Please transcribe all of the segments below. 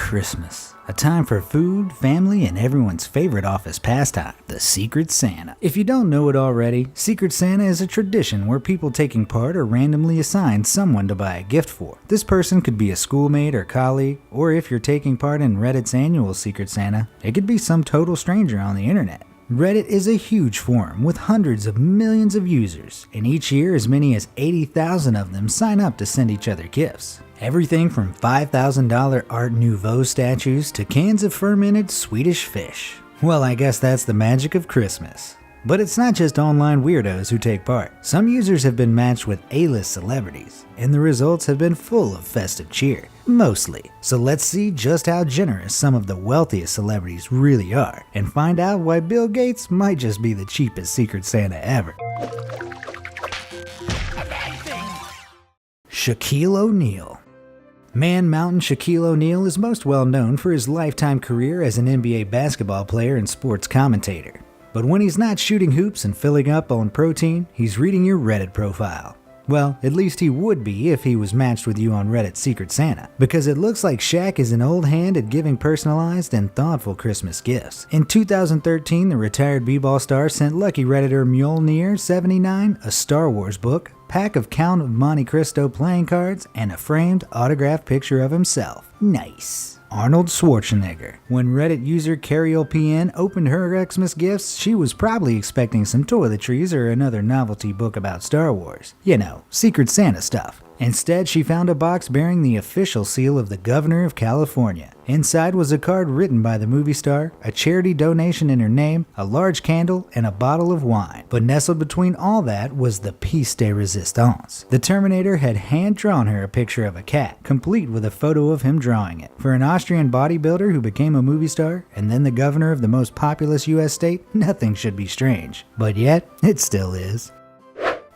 Christmas, a time for food, family, and everyone's favorite office pastime, the Secret Santa. If you don't know it already, Secret Santa is a tradition where people taking part are randomly assigned someone to buy a gift for. This person could be a schoolmate or colleague, or if you're taking part in Reddit's annual Secret Santa, it could be some total stranger on the internet. Reddit is a huge forum with hundreds of millions of users, and each year as many as 80,000 of them sign up to send each other gifts. Everything from $5,000 Art Nouveau statues to cans of fermented Swedish fish. Well, I guess that's the magic of Christmas. But it's not just online weirdos who take part. Some users have been matched with A-list celebrities, and the results have been full of festive cheer. Mostly. So let's see just how generous some of the wealthiest celebrities really are, and find out why Bill Gates might just be the cheapest Secret Santa ever. Shaquille ONeal. Man Mountain Shaquille O'Neal is most well known for his lifetime career as an NBA basketball player and sports commentator. But when he's not shooting hoops and filling up on protein, he's reading your Reddit profile. Well, at least he would be if he was matched with you on Reddit's Secret Santa, because it looks like Shaq is an old hand at giving personalized and thoughtful Christmas gifts. In 2013, the retired b-ball star sent lucky Redditor Mjolnir79 a Star Wars book, pack of Count of Monte Cristo playing cards, and a framed autographed picture of himself. Nice. Arnold Schwarzenegger. When Reddit user CarriePN opened her Xmas gifts, she was probably expecting some toiletries or another novelty book about Star Wars. You know, Secret Santa stuff. Instead, she found a box bearing the official seal of the Governor of California. Inside was a card written by the movie star, a charity donation in her name, a large candle, and a bottle of wine. But nestled between all that was the piece de resistance. The Terminator had hand-drawn her a picture of a cat, complete with a photo of him drawing it. For an Austrian bodybuilder who became a movie star, and then the governor of the most populous US state, nothing should be strange. But yet, it still is.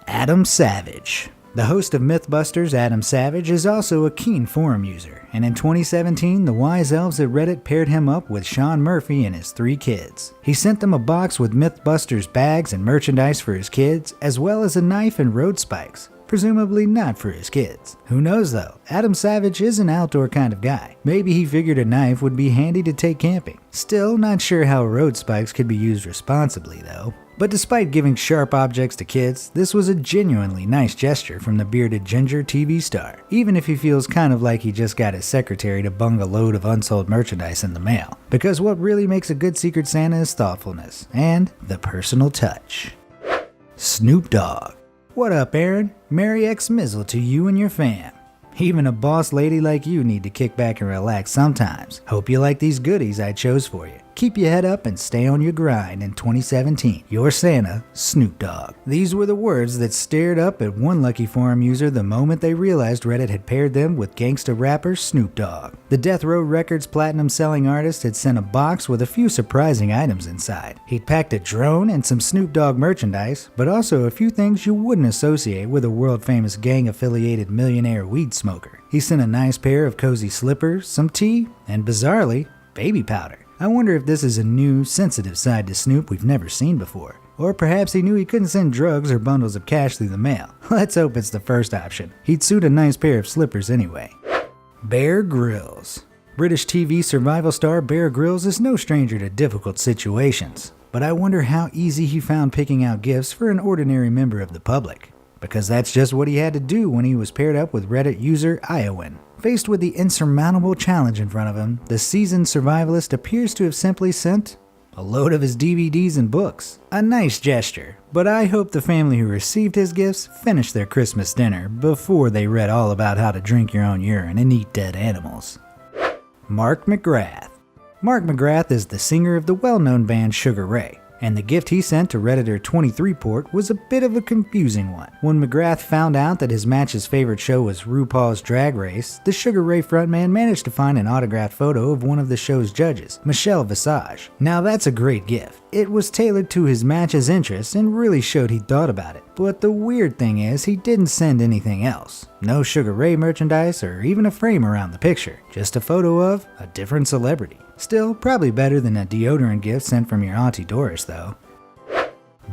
Adam Savage. The host of Mythbusters, Adam Savage, is also a keen forum user, and in 2017, the wise elves at Reddit paired him up with Sean Murphy and his 3 kids. He sent them a box with Mythbusters bags and merchandise for his kids, as well as a knife and road spikes, presumably not for his kids. Who knows though, Adam Savage is an outdoor kind of guy. Maybe he figured a knife would be handy to take camping. Still not sure how road spikes could be used responsibly though. But despite giving sharp objects to kids, this was a genuinely nice gesture from the bearded ginger TV star, even if he feels kind of like he just got his secretary to bung a load of unsold merchandise in the mail. Because what really makes a good Secret Santa is thoughtfulness, and the personal touch. Snoop Dogg. What up, Aaron? Merry Xmas to you and your fam. Even a boss lady like you need to kick back and relax sometimes. Hope you like these goodies I chose for you. Keep your head up and stay on your grind in 2017. Your Santa, Snoop Dogg. These were the words that stared up at one lucky forum user the moment they realized Reddit had paired them with gangsta rapper Snoop Dogg. The Death Row Records platinum-selling artist had sent a box with a few surprising items inside. He'd packed a drone and some Snoop Dogg merchandise, but also a few things you wouldn't associate with a world-famous gang-affiliated millionaire weed smoker. He sent a nice pair of cozy slippers, some tea, and bizarrely, baby powder. I wonder if this is a new, sensitive side to Snoop we've never seen before. Or perhaps he knew he couldn't send drugs or bundles of cash through the mail. Let's hope it's the first option. He'd suit a nice pair of slippers anyway. Bear Gryls. British TV survival star Bear Gryls is no stranger to difficult situations. But I wonder how easy he found picking out gifts for an ordinary member of the public. Because that's just what he had to do when he was paired up with Reddit user Iowan. Faced with the insurmountable challenge in front of him, the seasoned survivalist appears to have simply sent a load of his DVDs and books. A nice gesture, but I hope the family who received his gifts finished their Christmas dinner before they read all about how to drink your own urine and eat dead animals. Mark McGrath. Mark McGrath is the singer of the well-known band Sugar Ray. And the gift he sent to Redditor 23port was a bit of a confusing one. When McGrath found out that his match's favorite show was RuPaul's Drag Race, the Sugar Ray frontman managed to find an autographed photo of one of the show's judges, Michelle Visage. Now that's a great gift. It was tailored to his match's interests and really showed he'd thought about it. But the weird thing is he didn't send anything else. No Sugar Ray merchandise or even a frame around the picture. Just a photo of a different celebrity. Still, probably better than a deodorant gift sent from your Auntie Doris though.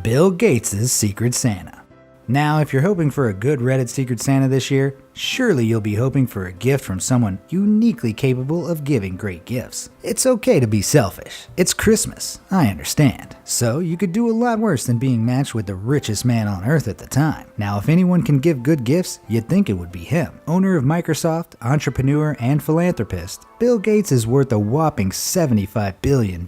Bill Gates' Secret Santa. Now, if you're hoping for a good Reddit Secret Santa this year, Surely you'll be hoping for a gift from someone uniquely capable of giving great gifts. It's okay to be selfish. It's Christmas, I understand. So you could do a lot worse than being matched with the richest man on earth at the time. Now, if anyone can give good gifts, you'd think it would be him. Owner of Microsoft, entrepreneur, and philanthropist, Bill Gates is worth a whopping $75 billion.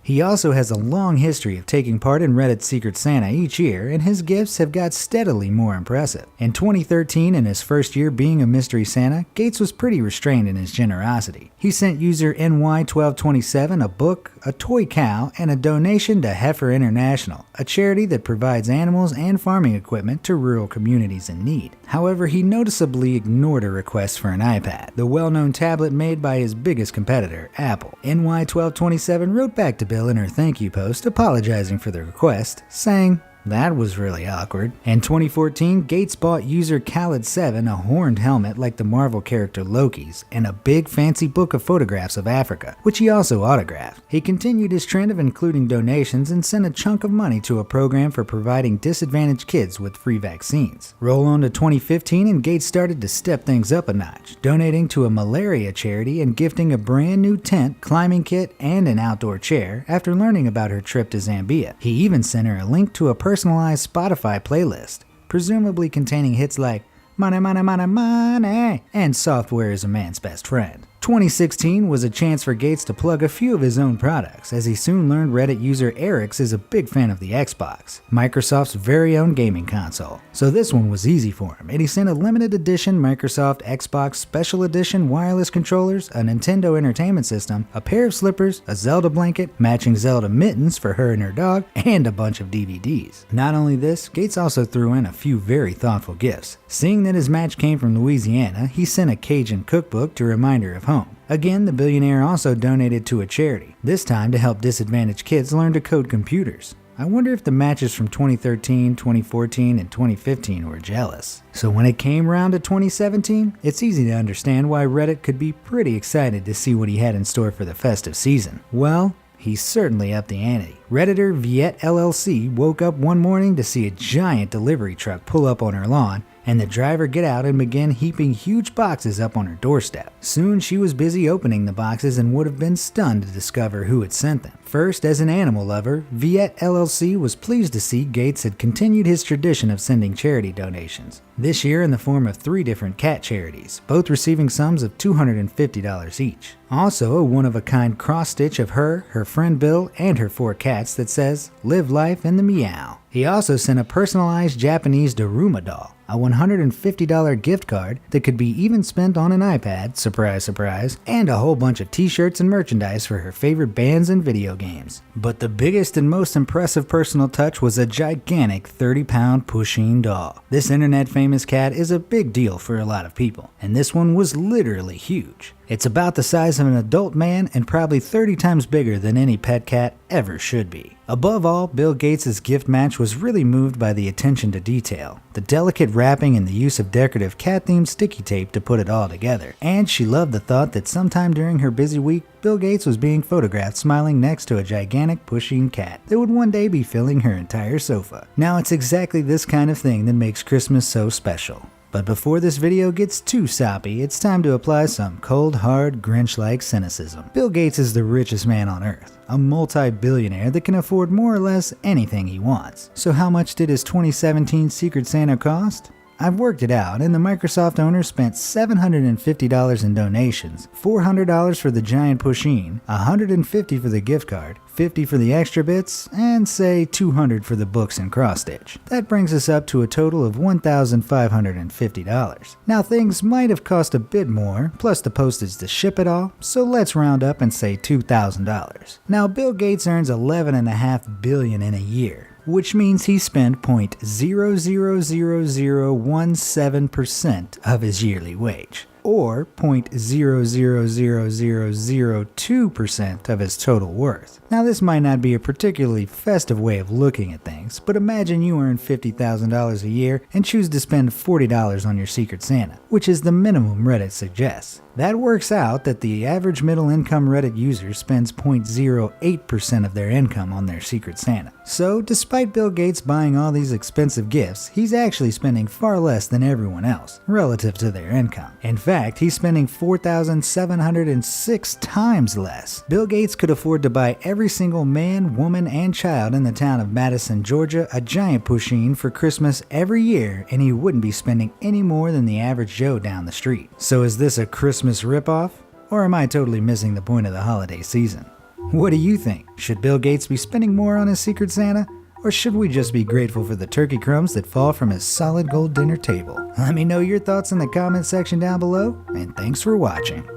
He also has a long history of taking part in Reddit's Secret Santa each year, and his gifts have got steadily more impressive. In 2013, in his first year being a Mystery Santa, Gates was pretty restrained in his generosity. He sent user NY1227 a book, a toy cow, and a donation to Heifer International, a charity that provides animals and farming equipment to rural communities in need. However, he noticeably ignored a request for an iPad, the well-known tablet made by his biggest competitor, Apple. NY1227 wrote back to Bill in her thank you post apologizing for the request, saying, "That was really awkward." In 2014, Gates bought user Khaled7 a horned helmet like the Marvel character Loki's and a big fancy book of photographs of Africa, which he also autographed. He continued his trend of including donations and sent a chunk of money to a program for providing disadvantaged kids with free vaccines. Roll on to 2015 and Gates started to step things up a notch, donating to a malaria charity and gifting a brand new tent, climbing kit, and an outdoor chair after learning about her trip to Zambia. He even sent her a link to a personalized Spotify playlist, presumably containing hits like Money, Money, Money, Money, and Software is a Man's Best Friend. 2016 was a chance for Gates to plug a few of his own products, as he soon learned Reddit user Eric's is a big fan of the Xbox, Microsoft's very own gaming console. So this one was easy for him, and he sent a limited edition Microsoft Xbox Special Edition wireless controllers, a Nintendo Entertainment System, a pair of slippers, a Zelda blanket, matching Zelda mittens for her and her dog, and a bunch of DVDs. Not only this, Gates also threw in a few very thoughtful gifts. Seeing that his match came from Louisiana, he sent a Cajun cookbook to remind her of home. Again, the billionaire also donated to a charity, this time to help disadvantaged kids learn to code computers. I wonder if the matches from 2013, 2014, and 2015 were jealous. So when it came around to 2017, it's easy to understand why Reddit could be pretty excited to see what he had in store for the festive season. Well, he certainly upped the ante. Redditor Viet LLC woke up one morning to see a giant delivery truck pull up on her lawn, and the driver get out and begin heaping huge boxes up on her doorstep. Soon she was busy opening the boxes and would have been stunned to discover who had sent them. First, as an animal lover, Viet LLC was pleased to see Gates had continued his tradition of sending charity donations, this year in the form of 3 different cat charities, both receiving sums of $250 each. Also, a one-of-a-kind cross-stitch of her friend Bill, and her 4 cats that says, "Live life in the meow." He also sent a personalized Japanese Daruma doll, a $150 gift card that could be even spent on an iPad, surprise surprise, and a whole bunch of t-shirts and merchandise for her favorite bands and video games. But the biggest and most impressive personal touch was a gigantic 30-pound Pusheen doll. This internet-famous cat is a big deal for a lot of people, and this one was literally huge. It's about the size of an adult man and probably 30 times bigger than any pet cat ever should be. Above all, Bill Gates' gift match was really moved by the attention to detail, the delicate wrapping and the use of decorative cat-themed sticky tape to put it all together. And she loved the thought that sometime during her busy week, Bill Gates was being photographed smiling next to a gigantic Pusheen cat that would one day be filling her entire sofa. Now it's exactly this kind of thing that makes Christmas so special. But before this video gets too soppy, it's time to apply some cold, hard, Grinch-like cynicism. Bill Gates is the richest man on earth, a multi-billionaire that can afford more or less anything he wants. So how much did his 2017 Secret Santa cost? I've worked it out, and the Microsoft owner spent $750 in donations, $400 for the giant Pusheen, $150 for the gift card, $50 for the extra bits, and say $200 for the books and cross-stitch. That brings us up to a total of $1,550. Now things might have cost a bit more, plus the postage to ship it all, so let's round up and say $2,000. Now Bill Gates earns $11.5 billion in a year, which means he spent 0.000017% of his yearly wage, or 0.000002% of his total worth. Now this might not be a particularly festive way of looking at things, but imagine you earn $50,000 a year and choose to spend $40 on your Secret Santa, which is the minimum Reddit suggests. That works out that the average middle-income Reddit user spends 0.08% of their income on their Secret Santa. So, despite Bill Gates buying all these expensive gifts, he's actually spending far less than everyone else, relative to their income. In fact, he's spending 4,706 times less. Bill Gates could afford to buy every single man, woman, and child in the town of Madison, Georgia, a giant poutine for Christmas every year, and he wouldn't be spending any more than the average Joe down the street. So is this a Christmas ripoff? Or am I totally missing the point of the holiday season? What do you think? Should Bill Gates be spending more on his Secret Santa? Or should we just be grateful for the turkey crumbs that fall from his solid gold dinner table? Let me know your thoughts in the comment section down below, and thanks for watching.